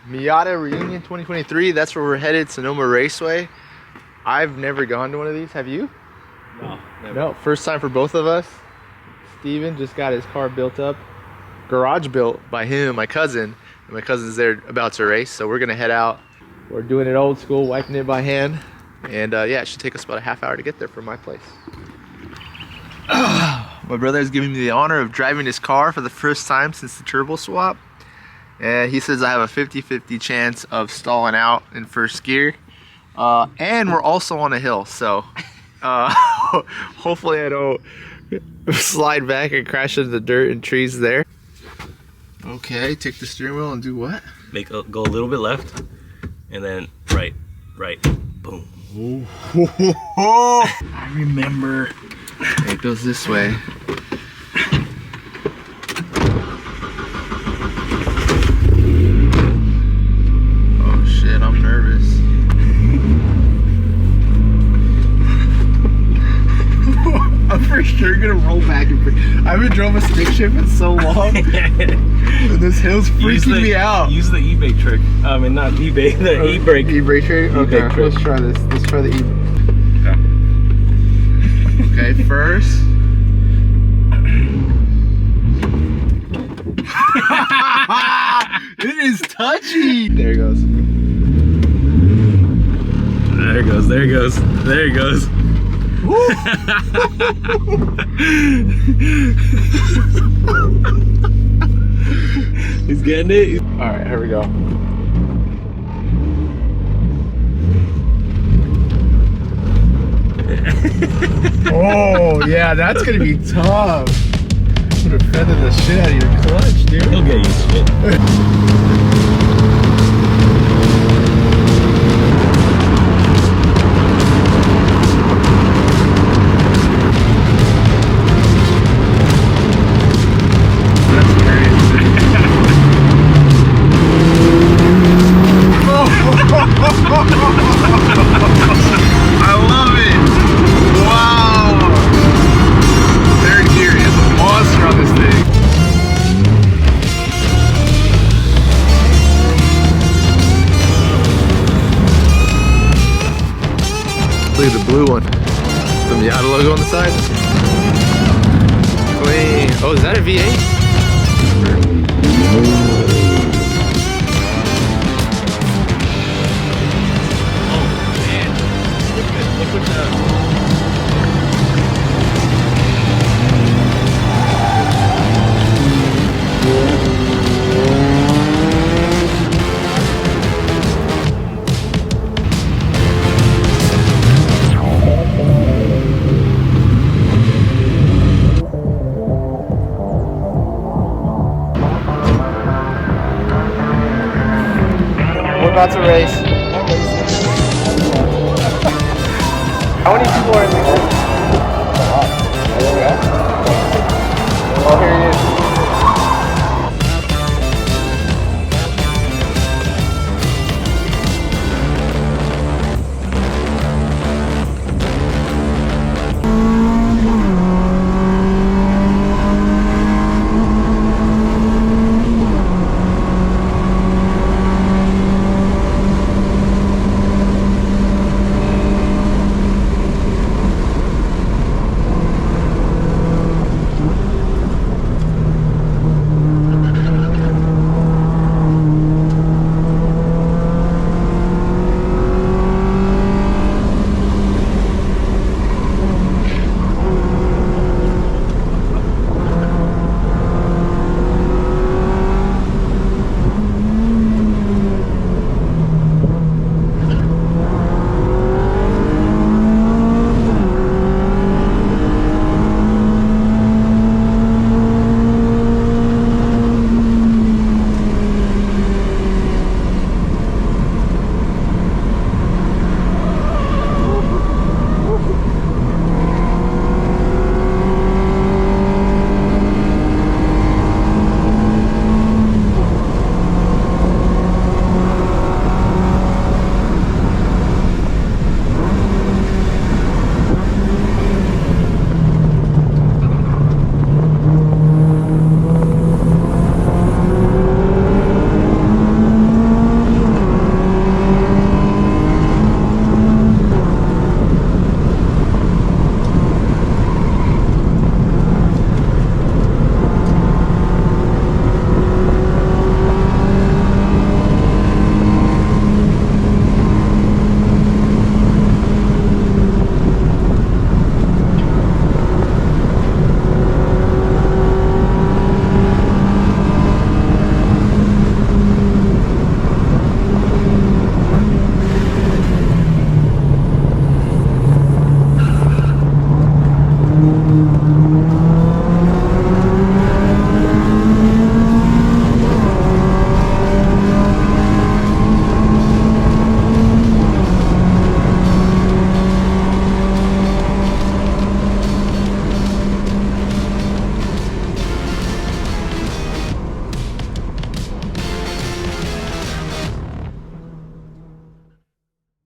Miata Reunion 2023. That's where we're headed, Sonoma Raceway. I've never gone to one of these. Have you? No, never. No, first time for both of us. Steven just got his car built up. Garage built by him and my cousin. And my cousin's there about to race, so we're gonna head out. We're doing it old school, wiping it by hand. And yeah, it should take us about a half hour to get there from my place. My brother is giving me the honor of driving his car for the first time since the turbo swap. And he says I have a 50-50 chance of stalling out in first gear. And we're also on a hill, so hopefully I don't slide back and crash into the dirt and trees there. Okay, take the steering wheel and do what? Go a little bit left, and then right, boom. I remember. It goes this way. Oh shit, I'm nervous. I'm for sure gonna roll back and I haven't drove a stick shift in so long. And this hill's freaking me out. Use the e-brake trick. I mean, not e-brake, the e-brake. E-brake trick? Okay, let's try this. Let's try the e-brake. Okay, first. It is touchy. There it goes. There it goes. There it goes. There it goes. He's getting it. All right, here we go. Oh yeah, that's gonna be tough. I'm gonna feather the shit out of your clutch, dude. He'll get used to it. Look at the blue one. The Miata logo on the side. Clean. Oh, is that a V8? Oh man. Look what the... We're about to race. How many people are in the group? Oh, here he is.